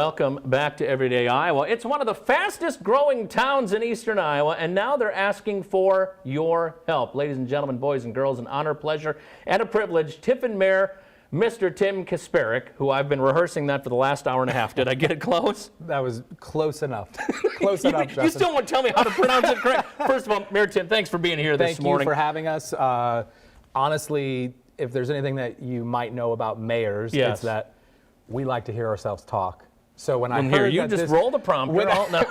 welcome back to Everyday Iowa. It's one of the fastest growing towns in eastern Iowa, and now they're asking for your help. Ladies and gentlemen, boys and girls, an honor, pleasure, and a privilege, Tiffin Mayor Mr. Tim Kasparek, who I've been rehearsing that for the last hour and a half. Did I get it close? That was close enough. Close enough, Justin. You still won't tell me how to pronounce it correct. First of all, Mayor Tim, thanks for being here this morning. Thank you for having us. Honestly, if there's anything that you might know about mayors, it's that we like to hear ourselves talk. So when I heard you just roll the prompter.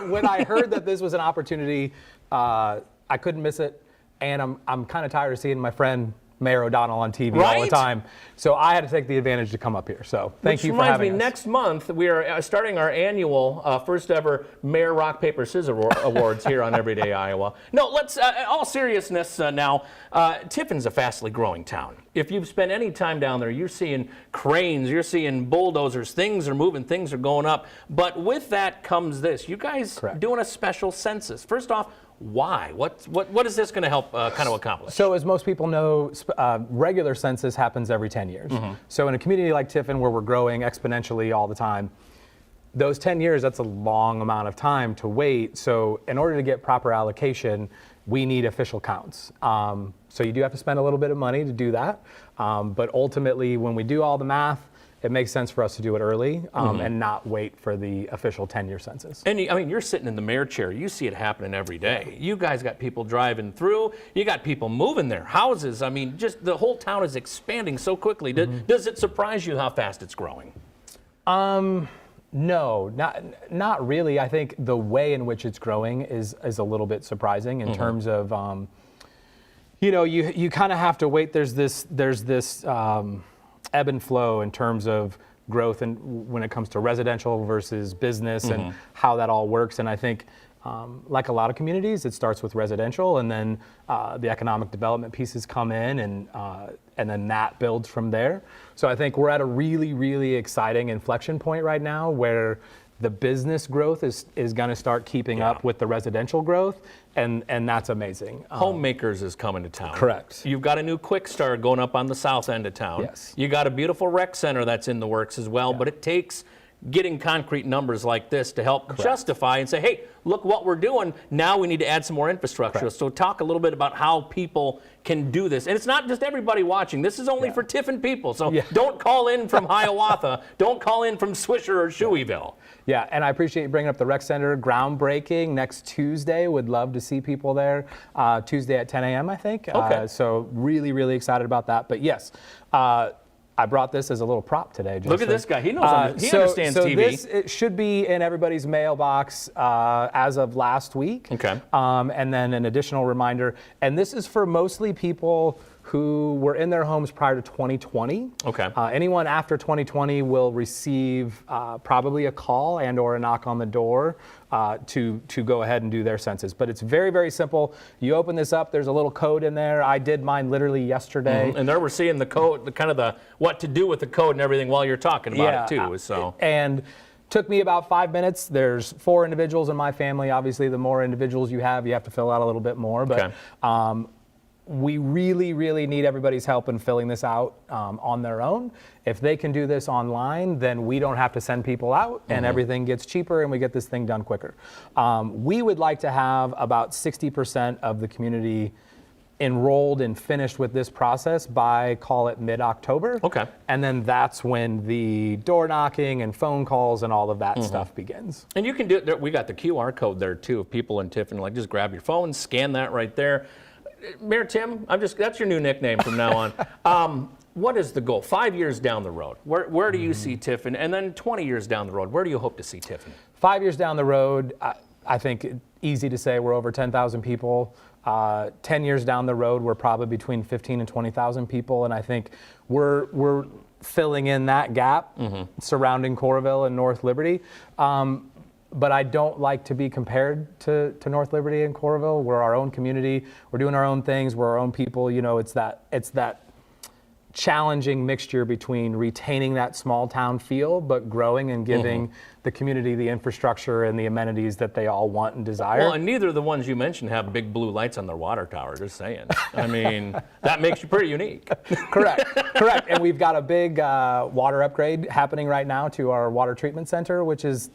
When I heard that this was an opportunity, I couldn't miss it, and I'm kind of tired of seeing my friend Mayor O'Donnell on TV all the time. So I had to take the advantage to come up here. So thank you for having us. Which reminds me, next month we are starting our annual first ever Mayor Rock, Paper, Scissors Awards here on Everyday Iowa. No, let's, all seriousness now, Tiffin's a fastly growing town. If you've spent any time down there, you're seeing cranes, you're seeing bulldozers, things are moving, things are going up. But with that comes this. You guys doing a special census. First off, why? What is this going to help kind of accomplish? So as most people know, regular census happens every 10 years. So in a community like Tiffin, where we're growing exponentially all the time, those 10 years, that's a long amount of time to wait. So in order to get proper allocation, we need official counts. So you do have to spend a little bit of money to do that. But ultimately, when we do all the math, it makes sense for us to do it early and not wait for the official 10-year census. And I mean, you're sitting in the mayor chair. You see it happening every day. You guys got people driving through. You got people moving their houses. I mean, just the whole town is expanding so quickly. Does it surprise you how fast it's growing? No, not really. I think the way in which it's growing is a little bit surprising in terms of, you know, you kind of have to wait. There's this ebb and flow in terms of growth and when it comes to residential versus business and how that all works. And I think like a lot of communities, it starts with residential, and then the economic development pieces come in, and then that builds from there. So I think we're at a really, really exciting inflection point right now where the business growth is going to start keeping up with the residential growth, and that's amazing. Homemakers is coming to town. Correct. You've got a new Quick Start going up on the south end of town. Yes. You got a beautiful rec center that's in the works as well, but it takes getting concrete numbers like this to help justify and say, hey, look what we're doing. Now we need to add some more infrastructure. So talk a little bit about how people can do this. And it's not just everybody watching. This is only for Tiffin people. So don't call in from Hiawatha. Don't call in from Swisher or Shoeyville. Yeah, and I appreciate you bringing up the rec center. Groundbreaking next Tuesday. Would love to see people there. Tuesday at 10 a.m., I think. So really, really excited about that. But yes, I brought this as a little prop today, Justin. Look at this guy. He knows. He understands TV. It should be in everybody's mailbox as of last week. Okay. And then an additional reminder. And this is for mostly people who were in their homes prior to 2020. Okay. Anyone after 2020 will receive probably a call and or a knock on the door to go ahead and do their census. But it's very, very simple. You open this up, there's a little code in there. I did mine literally yesterday. And there we're seeing the code, what to do with the code and everything while you're talking about it too. So. And took me about 5 minutes. There's 4 individuals in my family. Obviously, the more individuals you have to fill out a little bit more. But we really, really need everybody's help in filling this out on their own. If they can do this online, then we don't have to send people out, and everything gets cheaper, and we get this thing done quicker. We would like to have about 60% of the community enrolled and finished with this process by, call it, mid-October. Okay. And then that's when the door knocking and phone calls and all of that stuff begins. And you can do it. We got the QR code there too. If people in Tiffin, like, just grab your phone, scan that right there. Mayor Tim, that's your new nickname from now on. What is the goal? 5 years down the road, where do you see Tiffin? And then 20 years down the road, where do you hope to see Tiffin? 5 years down the road, I think easy to say we're over 10,000 people. 10 years down the road, we're probably between 15 and 20,000 people, and I think we're filling in that gap surrounding Coralville and North Liberty. But I don't like to be compared to North Liberty and Coralville. We're our own community. We're doing our own things. We're our own people. You know, it's that challenging mixture between retaining that small town feel, but growing and giving the community the infrastructure and the amenities that they all want and desire. Well, and neither of the ones you mentioned have big blue lights on their water tower, just saying. I mean, that makes you pretty unique. Correct. And we've got a big water upgrade happening right now to our water treatment center, which is,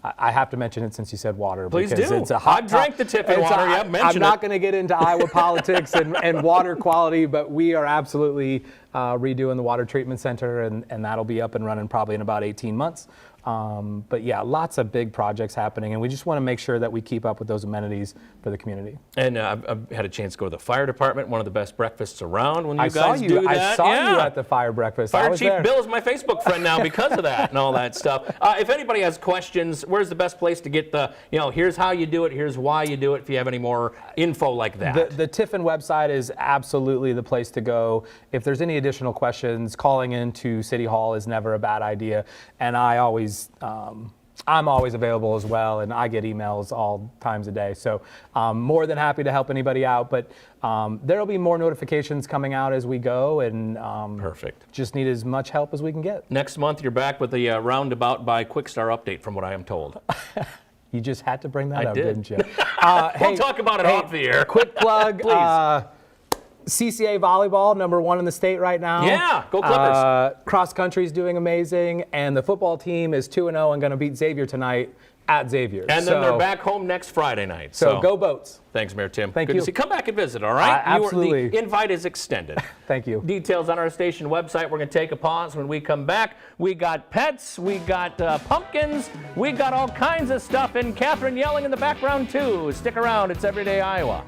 I have to mention it since you said water. Please because do. It's a hot I've drank the Tiffin water. Yeah, mentioned I'm not going to get into Iowa politics and water quality, but we are absolutely redoing the water treatment center, and that'll be up and running probably in about 18 months. But yeah, lots of big projects happening, and we just want to make sure that we keep up with those amenities for the community. And I've had a chance to go to the fire department, one of the best breakfasts around when you guys do that. I saw you at the fire breakfast. Fire Chief Bill is my Facebook friend now because of that and all that stuff. If anybody has questions, where's the best place to get the, here's how you do it, here's why you do it, if you have any more info like that? The Tiffin website is absolutely the place to go. If there's any additional questions, calling into City Hall is never a bad idea. And I'm always available as well, and I get emails all times a day. So more than happy to help anybody out. But there'll be more notifications coming out as we go, and perfect. Just need as much help as we can get. Next month, you're back with the Roundabout by Quickstar update, from what I am told. You just had to bring that up, did. didn't you? We'll talk about it off the air. Quick plug. Please. CCA volleyball, #1 in the state right now. Yeah, go Clippers. Cross country is doing amazing, and the football team is 2-0 and going to beat Xavier tonight at Xavier. And then they're back home next Friday night. So go Boats. Thanks, Mayor Tim. Thank Good you. to see you. Come back and visit, all right? Absolutely. The invite is extended. Thank you. Details on our station website. We're going to take a pause. When we come back, we got pets, we got pumpkins, we got all kinds of stuff, and Catherine yelling in the background, too. Stick around. It's Everyday Iowa.